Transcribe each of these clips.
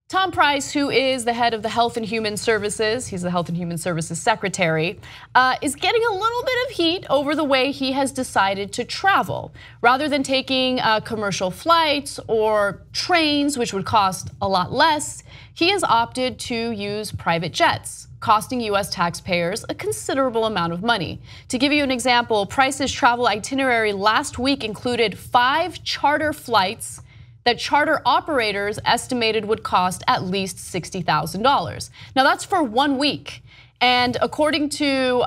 Tom Price, who is the head of the Health and Human Services, he's the Health and Human Services Secretary, is getting a little bit of heat over the way he has decided to travel. Rather than taking commercial flights or trains, which would cost a lot less, he has opted to use private jets, costing US taxpayers a considerable amount of money. To give you an example, Price's travel itinerary last week included 5 charter flights that charter operators estimated would cost at least $60,000. Now that's for 1 week. And according to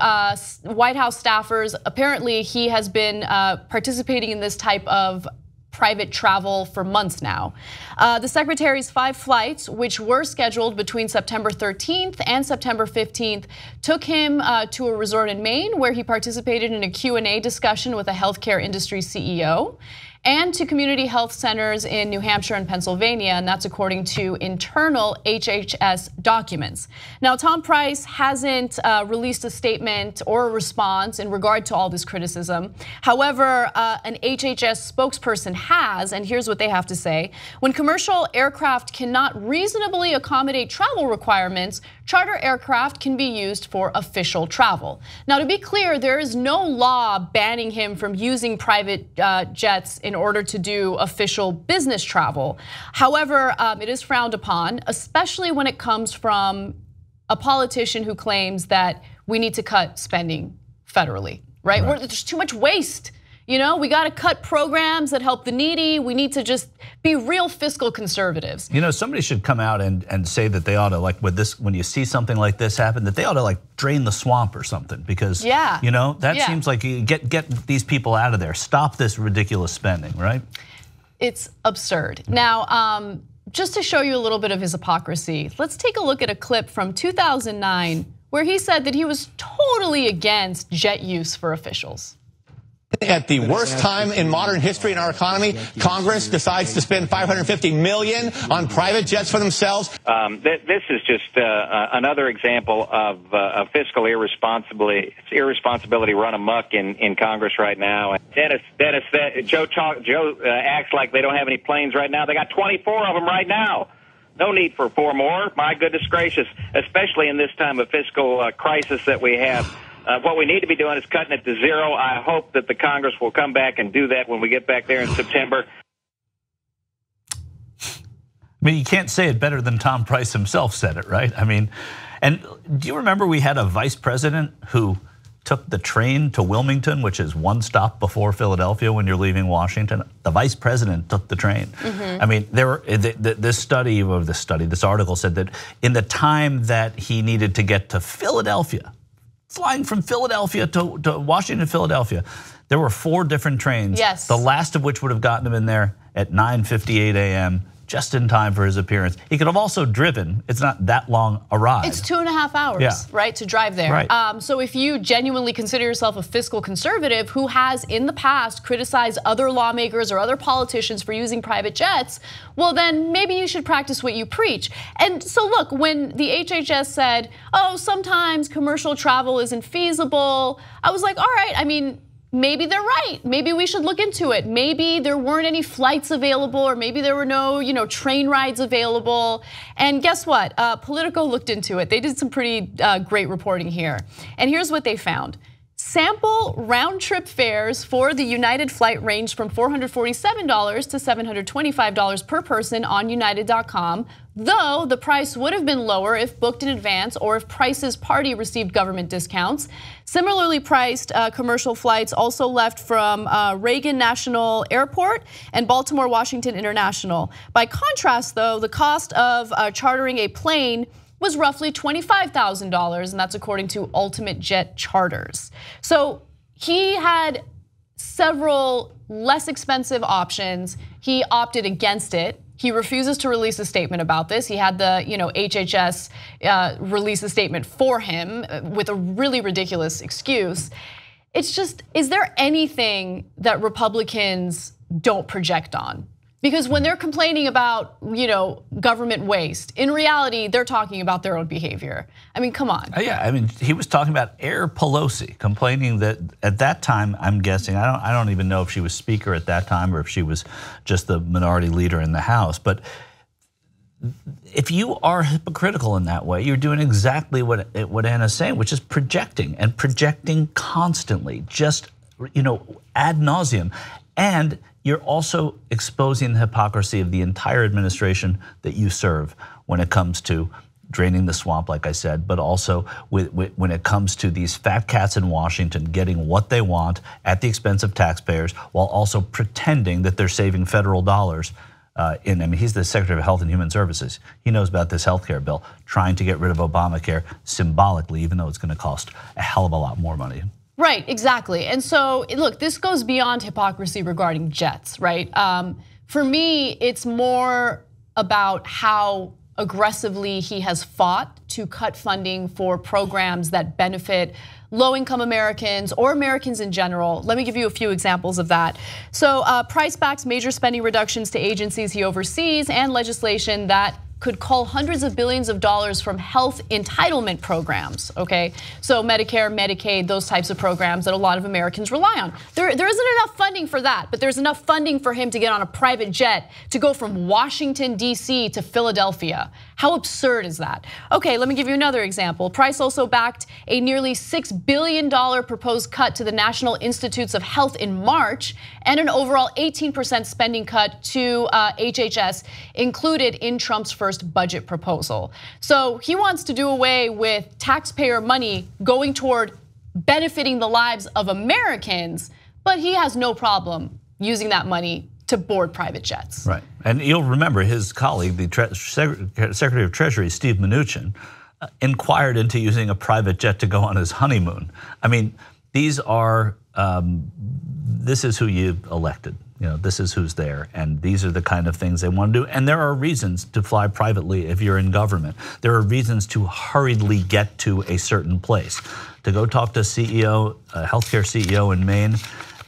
White House staffers, apparently he has been participating in this type of private travel for months now. The secretary's 5 flights, which were scheduled between September 13th and September 15th, took him to a resort in Maine where he participated in a Q&A discussion with a healthcare industry CEO, and to community health centers in New Hampshire and Pennsylvania, and that's according to internal HHS documents. Now, Tom Price hasn't released a statement or a response in regard to all this criticism. However, an HHS spokesperson has, and here's what they have to say. When commercial aircraft cannot reasonably accommodate travel requirements, charter aircraft can be used for official travel. Now, to be clear, there is no law banning him from using private jets in order to do official business travel. However, it is frowned upon, especially when it comes from a politician who claims that we need to cut spending federally, right? There's too much waste. You know, we got to cut programs that help the needy. We need to just be real fiscal conservatives. You know, somebody should come out and say that they ought to, like with this, when you see something like this happen, that they ought to like drain the swamp or something, because you know, that seems like you get these people out of there. Stop this ridiculous spending, right? It's absurd. Now, just to show you a little bit of his hypocrisy, let's take a look at a clip from 2009 where he said that he was totally against jet use for officials. At the worst time in modern history in our economy, Congress decides to spend $550 million on private jets for themselves. This is just another example of fiscal irresponsibility run amok in Congress right now. Dennis, Joe acts like they don't have any planes right now. They got 24 of them right now. No need for 4 more. My goodness gracious, especially in this time of fiscal crisis that we have. What we need to be doing is cutting it to 0. I hope that the Congress will come back and do that when we get back there in September. I mean, you can't say it better than Tom Price himself said it, right? I mean, and do you remember we had a vice president who took the train to Wilmington, which is 1 stop before Philadelphia when you're leaving Washington? The vice president took the train. I mean, this article said that in the time that he needed to get to Philadelphia, flying from Philadelphia to Washington, Philadelphia, there were 4 different trains. Yes. The last of which would have gotten him in there at 9:58 a.m., just in time for his appearance. He could have also driven. It's not that long a ride. It's 2.5 hours, right, to drive there. Right. So if you genuinely consider yourself a fiscal conservative who has in the past criticized other lawmakers or other politicians for using private jets, well then maybe you should practice what you preach. And so look, when the HHS said, oh, sometimes commercial travel isn't feasible, I was like, all right, I mean, maybe they're right. Maybe we should look into it. Maybe there weren't any flights available, or maybe there were no, train rides available. And guess what? Politico looked into it. They did some pretty great reporting here. And here's what they found. Sample round trip fares for the United flight ranged from $447 to $725 per person on United.com, though the price would have been lower if booked in advance or if Price's party received government discounts. Similarly priced commercial flights also left from Reagan National Airport and Baltimore Washington International. By contrast, though, the cost of chartering a plane was roughly $25,000, and that's according to Ultimate Jet Charters. So he had several less expensive options. He opted against it. He refuses to release a statement about this. He had the HHS release a statement for him with a really ridiculous excuse. It's just, is there anything that Republicans don't project on? Because when they're complaining about, government waste, in reality, they're talking about their own behavior. I mean, come on. Yeah, I mean, he was talking about Air Pelosi, complaining that at that time, I'm guessing, I don't even know if she was speaker at that time or if she was just the minority leader in the House, but if you are hypocritical in that way, you're doing exactly what Anna's saying, which is projecting and projecting constantly, just ad nauseum. And you're also exposing the hypocrisy of the entire administration that you serve when it comes to draining the swamp, like I said, but also when it comes to these fat cats in Washington getting what they want at the expense of taxpayers, while also pretending that they're saving federal dollars. He's the Secretary of Health and Human Services. He knows about this healthcare bill, trying to get rid of Obamacare symbolically, even though it's going to cost a hell of a lot more money. Right, exactly. And so, look, this goes beyond hypocrisy regarding jets, right? For me, it's more about how aggressively he has fought to cut funding for programs that benefit low-income Americans or Americans in general. Let me give you a few examples of that. So Price backs major spending reductions to agencies he oversees and legislation that could cull hundreds of billions of dollars from health entitlement programs, okay? So Medicare, Medicaid, those types of programs that a lot of Americans rely on. There isn't enough funding for that, but there's enough funding for him to get on a private jet to go from Washington, D.C. to Philadelphia. How absurd is that? Okay, let me give you another example. Price also backed a nearly $6 billion proposed cut to the National Institutes of Health in March and an overall 18% spending cut to HHS included in Trump's first budget proposal. So he wants to do away with taxpayer money going toward benefiting the lives of Americans, but he has no problem using that money to board private jets. Right, and you'll remember his colleague, the Secretary of Treasury, Steve Mnuchin, inquired into using a private jet to go on his honeymoon. I mean, these are, this is who you elected. This is who's there, and these are the kind of things they want to do. And there are reasons to fly privately if you're in government. There are reasons to hurriedly get to a certain place. To go talk to a healthcare CEO in Maine,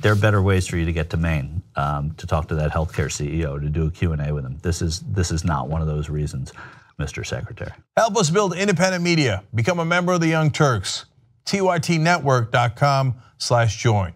there are better ways for you to get to Maine, to talk to that healthcare CEO, to do a Q&A with him. This is not one of those reasons, Mr. Secretary. Help us build independent media. Become a member of the Young Turks. TYTnetwork.com/join.